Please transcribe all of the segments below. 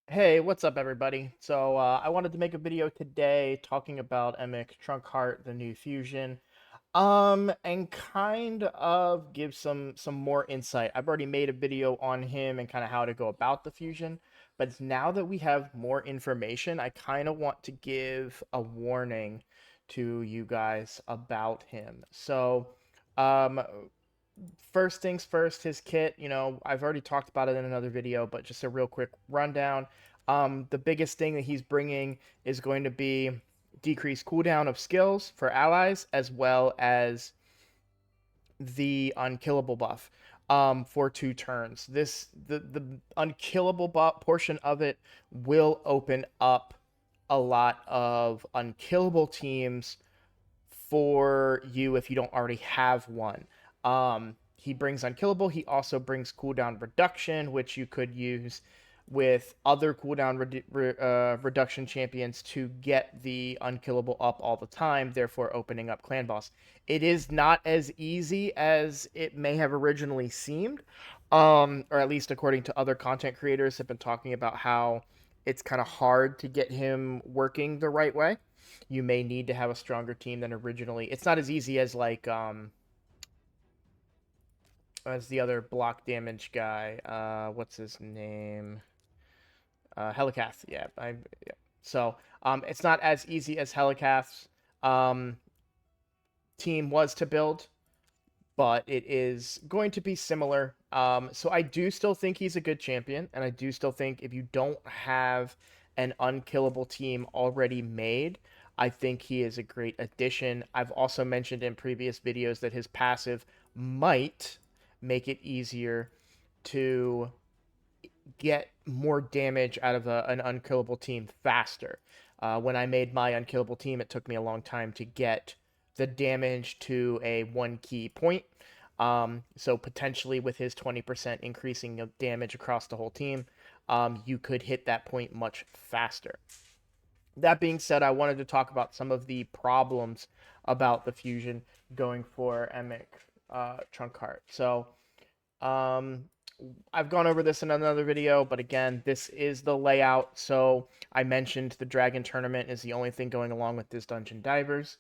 Hey, what's up, everybody? I wanted to make a video today talking about Emic Trunkheart, the new fusion, and kind of give some more insight. I've already made a video on him and kind of how to go about the fusion, but now that we have more information, I kind of want to give a warning to you guys about him. Um, First things first, his kit, I've already talked about it in another video, but just a real quick rundown. The biggest thing that he's bringing is going to be decreased cooldown of skills for allies, as well as the unkillable buff for 2 turns. The unkillable buff portion of it will open up a lot of unkillable teams for you if you don't already have one. He brings unkillable. He also brings cooldown reduction, which you could use with other cooldown reduction champions to get the unkillable up all the time, therefore opening up clan boss. It is not as easy as it may have originally seemed, or at least according to other content creators have been talking about how it's kind of hard to get him working the right way. You may need to have a stronger team than originally. It's not as easy as as the other block damage guy. What's his name? Helicath. Yeah. It's not as easy as Helicath's um team was to build, but it is going to be similar. So I do still think he's a good champion, and I do still think if you don't have an unkillable team already made, I think he is a great addition. I've also mentioned in previous videos that his passive might make it easier to get more damage out of an unkillable team faster. When I made my unkillable team, it took me a long time to get the damage to a 1 key point. So potentially with his 20% increasing of damage across the whole team, you could hit that point much faster. That being said, I wanted to talk about some of the problems about the fusion going for Emic Trunkheart. Um, I've gone over this in another video, but again, this is the layout. So I mentioned the Dragon Tournament is the only thing going along with this Dungeon Divers.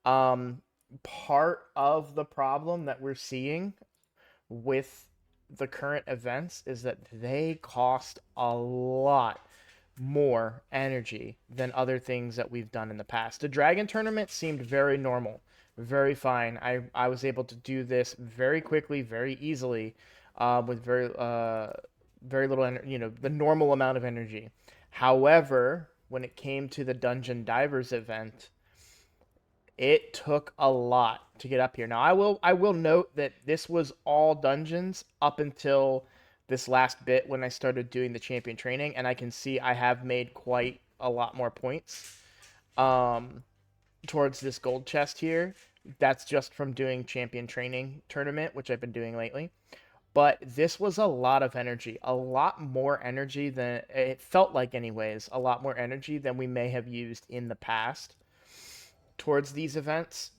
Um, Part of the problem that we're seeing with the current events is that they cost a lot more energy than other things that we've done in the past. The Dragon Tournament seemed very normal, very fine. I was able to do this very quickly, very easily, with very little, the normal amount of energy. However, when it came to the Dungeon Divers event, it took a lot to get up here. Now, I will note that this was all dungeons up until this last bit when I started doing the champion training, and I can see I have made quite a lot more points um, towards this gold chest here. That's just from doing champion training tournament, which I've been doing lately. But this was a lot of energy, a lot more energy than it felt like, anyways, a lot more energy than we may have used in the past towards these events.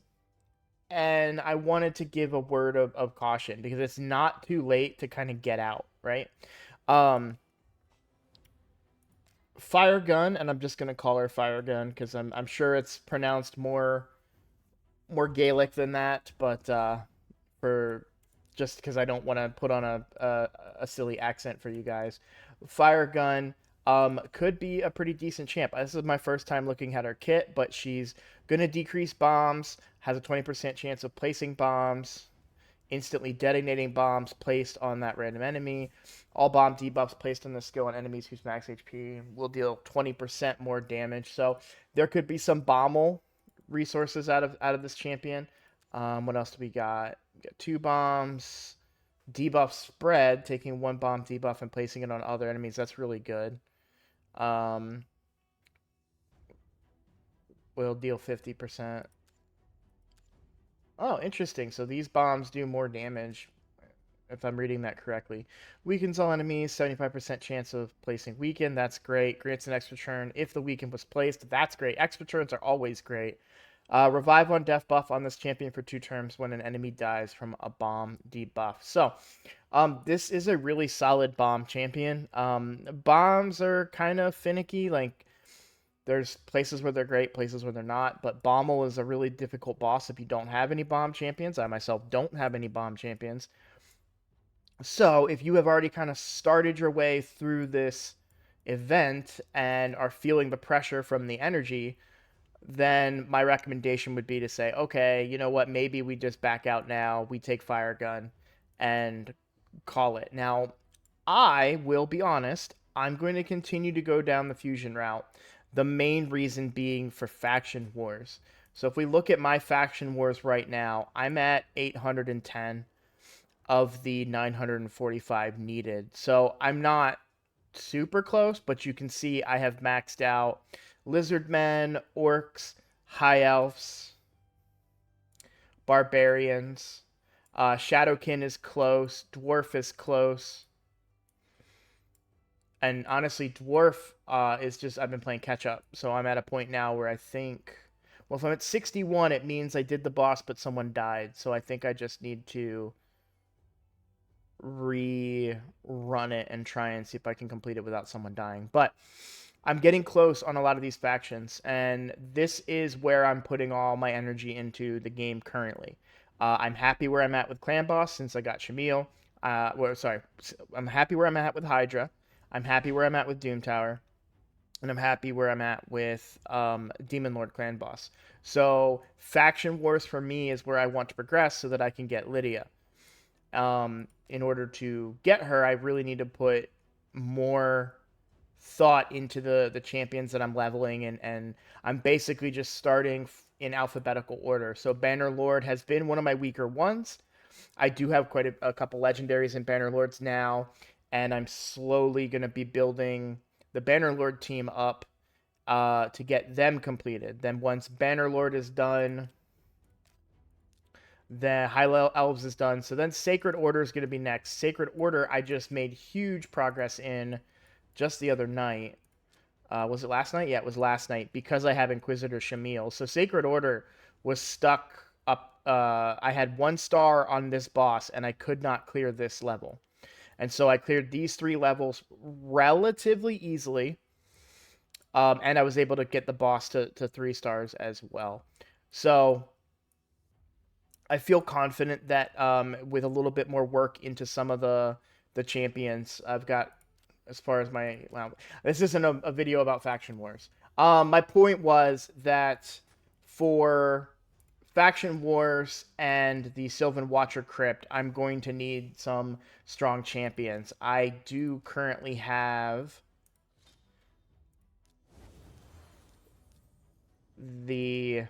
And I wanted to give a word of caution because it's not too late to kind of get out, right? Um, Fire Gun, and I'm just gonna call her Fire Gun because I'm sure it's pronounced more Gaelic than that, but for just because I don't want to put on a silly accent for you guys, Fire Gun could be a pretty decent champ. This is my first time looking at her kit, but she's gonna decrease bombs, has a 20% chance of placing bombs, instantly detonating bombs placed on that random enemy. All bomb debuffs placed on the skill on enemies whose max HP will deal 20% more damage. So there could be some bommel resources out of this champion. What else do we got? We got 2 bombs. Debuff spread, taking 1 bomb debuff and placing it on other enemies. That's really good. Um, will deal 50%. Oh, interesting. So these bombs do more damage, if I'm reading that correctly. Weakens all enemies, 75% chance of placing weaken. That's great. Grants an extra turn if the weaken was placed. That's great. Extra turns are always great. Revive on death buff on this champion for 2 turns when an enemy dies from a bomb debuff. So, this is a really solid bomb champion. Bombs are kind of finicky. Like, there's places where they're great, places where they're not. But Bommel is a really difficult boss if you don't have any bomb champions. I myself don't have any bomb champions. So, if you have already kind of started your way through this event and are feeling the pressure from the energy, then my recommendation would be to say, okay, you know what, maybe we just back out now, we take Fire Gun and call it. Now, I will be honest, I'm going to continue to go down the fusion route. The main reason being for faction wars. So if we look at my faction wars right now, I'm at 810 of the 945 needed. So I'm not super close, but you can see I have maxed out lizardmen, orcs, high elves, barbarians. Shadowkin is close. Dwarf is close. And honestly, Dwarf is just, I've been playing catch up. So I'm at a point now where I think, well, if I'm at 61, it means I did the boss, but someone died. So I think I just need to rerun it and try and see if I can complete it without someone dying. But I'm getting close on a lot of these factions, and this is where I'm putting all my energy into the game currently. I'm happy where I'm at with Clan Boss since I got Shamil. Sorry, I'm happy where I'm at with Hydra. I'm happy where I'm at with Doom Tower, and I'm happy where I'm at with Demon Lord Clan Boss. So faction wars for me is where I want to progress so that I can get Lydia. In order to get her, I really need to put more thought into the champions that I'm leveling, and I'm basically just starting in alphabetical order. So Banner Lord has been one of my weaker ones. I do have quite a couple legendaries in Banner Lords now, and I'm slowly going to be building the Banner Lord team up to get them completed. Then once Banner Lord is done, the High Elves is done. So then Sacred Order is going to be next. Sacred Order, I just made huge progress in just the other night. Was it last night? Yeah, it was last night because I have Inquisitor Shamil. So Sacred Order was stuck up. I had 1 star on this boss, and I could not clear this level. And so I cleared these 3 levels relatively easily. And I was able to get the boss to 3 stars as well. So I feel confident that with a little bit more work into some of the champions, I've got as far as my, well, this isn't a video about faction wars. My point was that for faction wars and the Sylvan Watcher Crypt, I'm going to need some strong champions. I do currently have the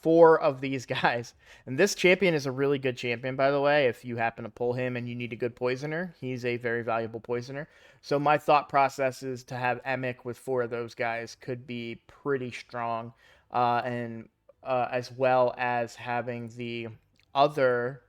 4 of these guys. And this champion is a really good champion, by the way. If you happen to pull him and you need a good poisoner, he's a very valuable poisoner. So my thought process is to have Emic with 4 of those guys could be pretty strong. And as well as having the other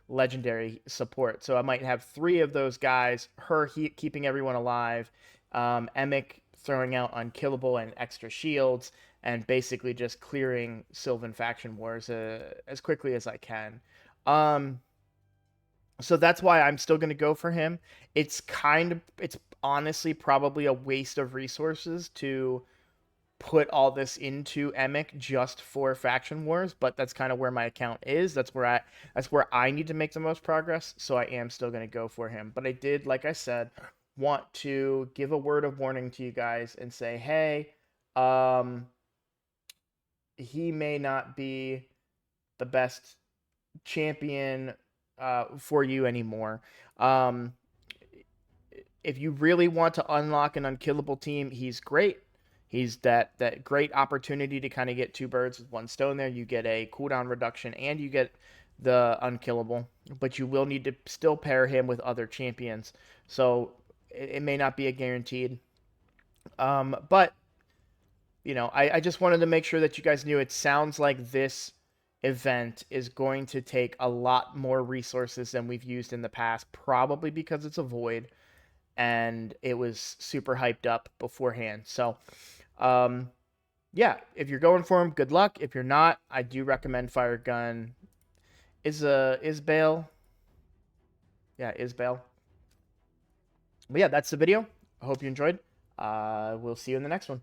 legendary support. So I might have 3 of those guys, her keeping everyone alive, Emic throwing out unkillable and extra shields, and basically just clearing Sylvan faction wars as quickly as I can. So that's why I'm still going to go for him. It's honestly probably a waste of resources to put all this into Emic just for faction wars, but that's kind of where my account is. That's where I need to make the most progress, so I am still going to go for him. But I did, like I said, want to give a word of warning to you guys and say, hey, he may not be the best champion for you anymore. If you really want to unlock an unkillable team, he's great. He's that great opportunity to kind of get 2 birds with 1 stone there. You get a cooldown reduction and you get the unkillable, but you will need to still pair him with other champions. So it may not be a guaranteed. But you know, I just wanted to make sure that you guys knew it sounds like this event is going to take a lot more resources than we've used in the past, probably because it's a void and it was super hyped up beforehand. So, yeah, if you're going for him, good luck. If you're not, I do recommend Fire Gun. Is Bale? Yeah, is Bale. But yeah, that's the video. I hope you enjoyed. We'll see you in the next one.